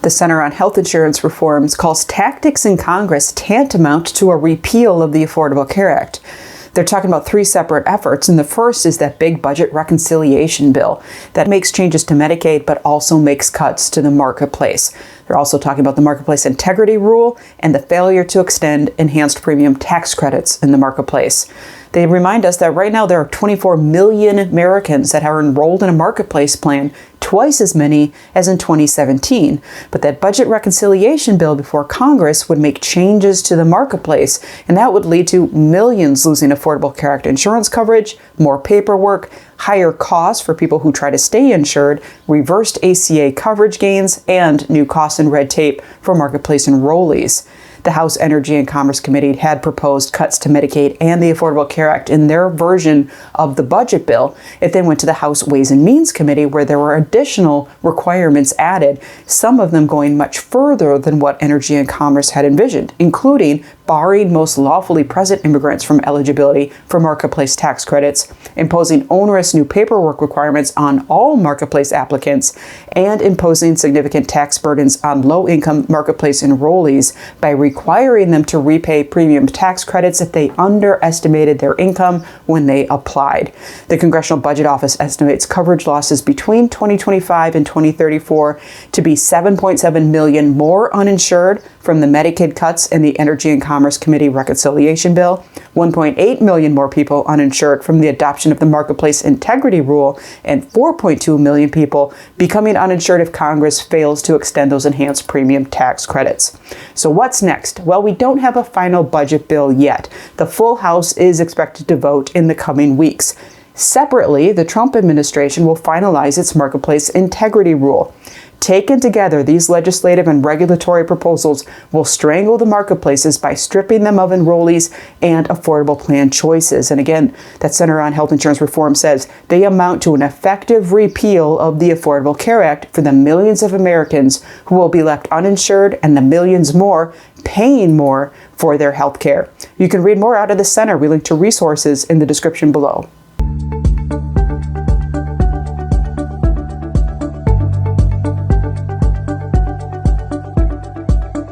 The Center on Health Insurance Reforms calls tactics in Congress tantamount to a repeal of the Affordable Care Act. They're talking about three separate efforts, and the first is that big budget reconciliation bill that makes changes to Medicaid but also makes cuts to the marketplace. They're also talking about the marketplace integrity rule and the failure to extend enhanced premium tax credits in the marketplace. They remind us that right now there are 24 million Americans that are enrolled in a marketplace plan, twice as many as in 2017. But that budget reconciliation bill before Congress would make changes to the marketplace, and that would lead to millions losing Affordable Care Act insurance coverage, more paperwork, higher costs for people who try to stay insured, reversed ACA coverage gains, and new costs and red tape for marketplace enrollees. The House Energy and Commerce Committee had proposed cuts to Medicaid and the Affordable Care Act in their version of the budget bill. It then went to the House Ways and Means Committee, where there were additional requirements added, some of them going much further than what Energy and Commerce had envisioned, including barring most lawfully present immigrants from eligibility for marketplace tax credits, imposing onerous new paperwork requirements on all marketplace applicants, and imposing significant tax burdens on low-income marketplace enrollees by requiring them to repay premium tax credits if they underestimated their income when they applied. The Congressional Budget Office estimates coverage losses between 2025 and 2034 to be 7.7 million more uninsured from the Medicaid cuts and the Energy and Commerce Committee reconciliation bill, 1.8 million more people uninsured from the adoption of the marketplace integrity rule, and 4.2 million people becoming uninsured if Congress fails to extend those enhanced premium tax credits. So what's next? Well, we don't have a final budget bill yet. The full House is expected to vote in the coming weeks. Separately, the Trump administration will finalize its marketplace integrity rule. Taken together, these legislative and regulatory proposals will strangle the marketplaces by stripping them of enrollees and affordable plan choices. And again, that Center on Health Insurance Reform says they amount to an effective repeal of the Affordable Care Act for the millions of Americans who will be left uninsured and the millions more paying more for their health care. You can read more out of the Center. We link to resources in the description below.